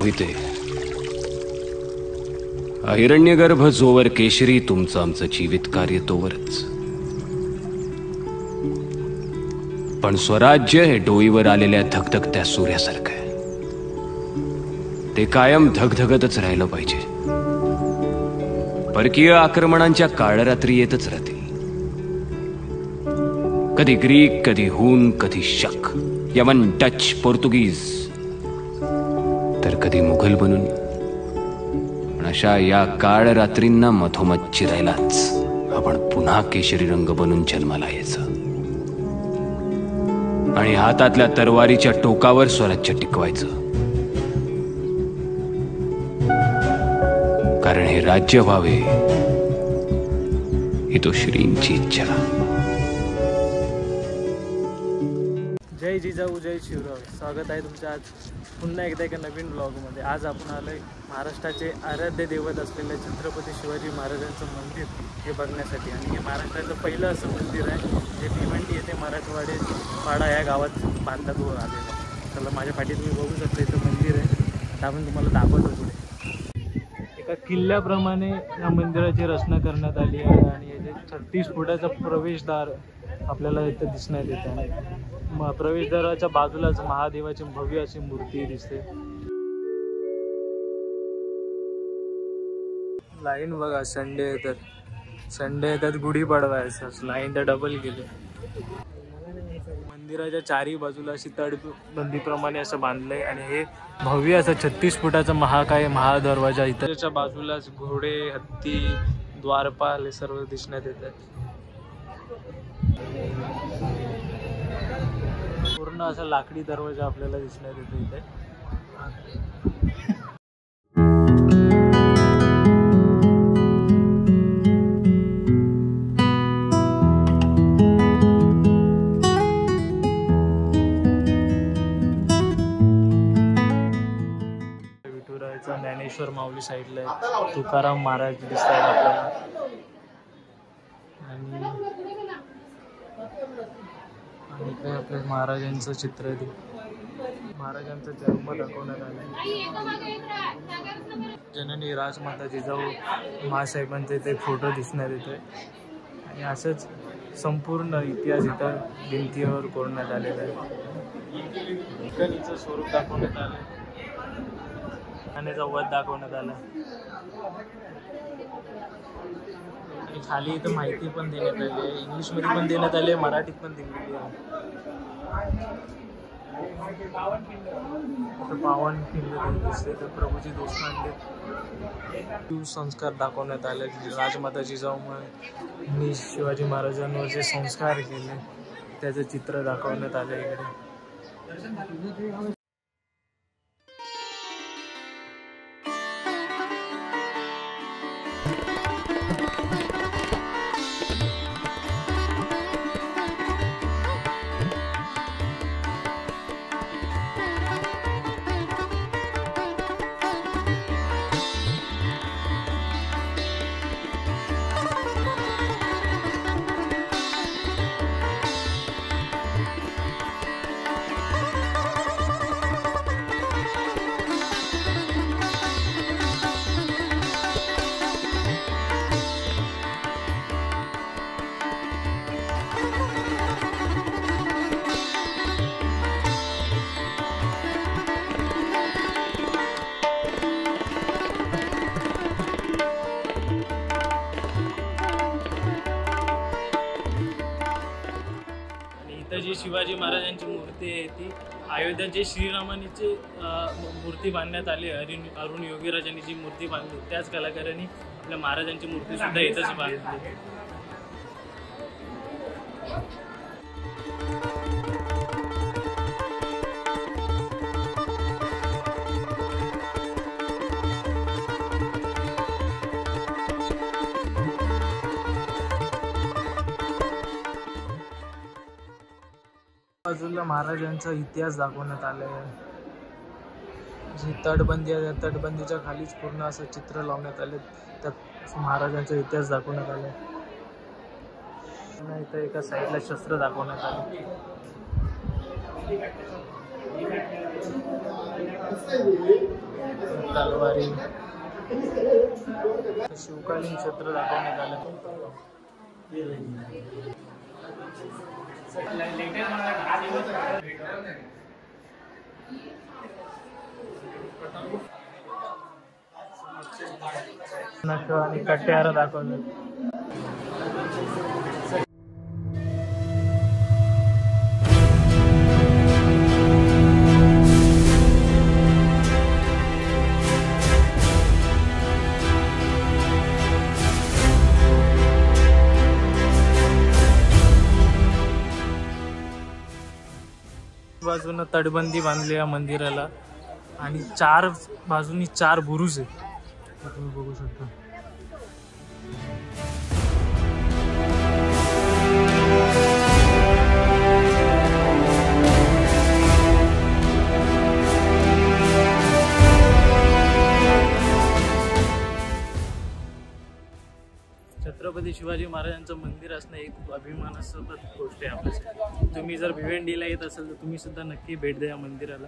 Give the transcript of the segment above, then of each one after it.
होते हिरण्यगर्भ जोवर केशरी तुमचं आमचं जीवित कार्य तोवरच, पण स्वराज्य हे डोईवर आलेल्या धगधगत्या सूर्यासारखं आहे. ते कायम धगधगतच राहिलं पाहिजे. परकीय आक्रमणांच्या काळरात्री येतच राहतील. कधी ग्रीक, कधी हून, कधी शक, यमन, डच, पोर्तुगीज, तर कधी मुघल बनून. पण अशा या काळरात्रींना मधोमध चिरायलाच आपण पुन्हा केशरी रंग बनून जन्माला यायचं आणि हातातल्या तरवारीच्या टोकावर स्वराज्य टिकवायचं. कारण हे राज्य व्हावे ही तो श्रींची इच्छा. जय जिजाऊ, जय शिवराव. स्वागत आहे तुमचं आज पुन्हा एकदा एका नवीन ब्लॉगमध्ये. आज आपण आलोय महाराष्ट्राचे आराध्य दैवत असलेल्या छत्रपती शिवाजी महाराजांचं मंदिर हे बघण्यासाठी. आणि हे महाराष्ट्राचं पहिलं असं मंदिर आहे जे भिवंडी येथे मराठवाडे पाडा या गावात बांधण्यात आलेलं. चला, माझ्या पाठी तुम्ही बघू शकता इथं मंदिर आहे. आता आपण तुम्हाला दाखवतो पुढे. एका किल्ल्याप्रमाणे या मंदिराची रचना करण्यात आली आहे आणि याचे 36 फुटाचा प्रवेशद्वार आपल्याला इथं दिसण्यात येत आहे. प्रवेशद्वाराच्या बाजूलाच महादेवाची भव्य अशी मूर्ती दिसते. लाईन बघा, संडे येतात गुढीपाडवा आहे, लाईन तर डबल गेली. मंदिराच्या चारी बाजूला अशी तटबंदीप्रमाणे असं बांधलंय आणि हे भव्य असं 36 फुटाचा महाकाय महादरवाजा. इथच्या बाजूलाच घोडे, हत्ती, द्वारपाल हे सर्व दिसण्यात येत आहे. पूर्ण असा लाकडी दरवाजा आपल्याला दिसण्यात येतो इथे. विठुरायचा ज्ञानेश्वर माऊली साईडला आहे, तुकाराम महाराज दिसत आहेत आपल्याला. आणि काय आपल्या महाराजांचं चित्र आहे, महाराजांचा जन्म दाखवण्यात आला. जननी राजमाता जिजाऊ महासाहेबांचे ते फोटो दिसण्यात येतोय. आणि असंच संपूर्ण इतिहास इथं भिंतीवर कोरण्यात आलेला आहे. लेखणीचं स्वरूप दाखवण्यात आलं, आणि वध दाखवण्यात आला. आणि खाली इथं माहिती पण देण्यात आली आहे, इंग्लिशमध्ये पण देण्यात आली आहे, मराठीत पण दिलेली आहे. पावन किल्ले दिसते तर प्रभूजी दोषांचे संस्कार दाखवण्यात आले. राजमाता जिजाऊंनी शिवाजी महाराजांवर जे संस्कार केले त्याचं चित्र दाखवण्यात आलं इकडे. जी शिवाजी महाराजांची मूर्ती आहे ती अयोध्या जे श्रीरामांची मूर्ती बांधण्यात आली. अरुण योगीराजांनी जी मूर्ती बांधली त्याच कलाकारांनी आपल्या महाराजांची मूर्ती सुद्धा इथंच बांधली. बाजूला महाराजांचा इतिहास दाखवण्यात आला आहे. जी तटबंदी आहे त्या तटबंदीच्या खालीच पूर्ण असं चित्र लावण्यात आले, त्यात महाराजांचा इतिहास दाखवण्यात आला आहे. इथं एका साईडला शस्त्र दाखवण्यात आले. तलवारी, शिवकालीन क्षेत्र दाखवण्यात आलं. नख आणि कट्यार दाखवलं. बाजूनं तटबंदी बांधली या मंदिराला आणि 4 बाजूनी 4 बुरुज आहेत. तुम्ही बघू शकता. छत्रपती शिवाजी महाराजांचं मंदिर असणं ही खूप अभिमानास्पद गोष्ट आहे आपल्यासाठी. तुम्ही जर भिवंडीला येत असाल तर तुम्ही सुद्धा नक्की भेट द्या या मंदिराला.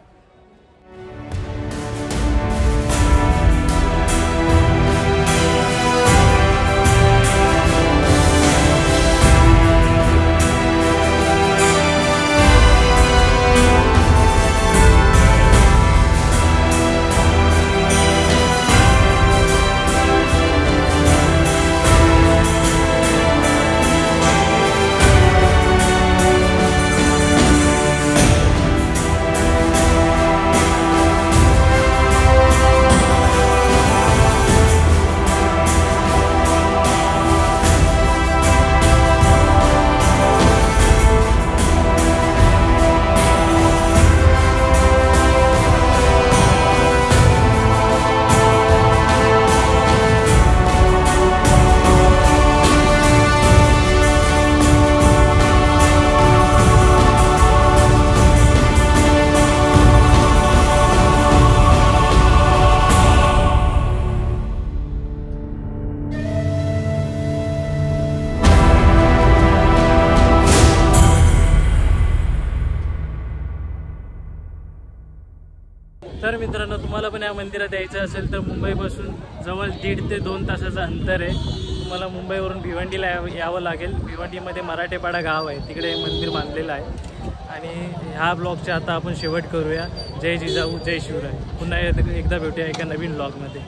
तर मित्रांनो, तुम्हाला पण या मंदिरात यायचं असेल तर मुंबईपासून जवळ 1.5 ते 2 तासाचं अंतर आहे. तुम्हाला मुंबईवरून भिवंडीला यावं लागेल. भिवंडीमध्ये मराठेपाडा गाव आहे, तिकडे हे मंदिर बांधलेलं आहे. आणि ह्या ब्लॉगचा आता आपण शेवट करूया. जय जिजाऊ जय शिवराय. पुन्हा एकदा भेटूया एका नवीन ब्लॉगमध्ये.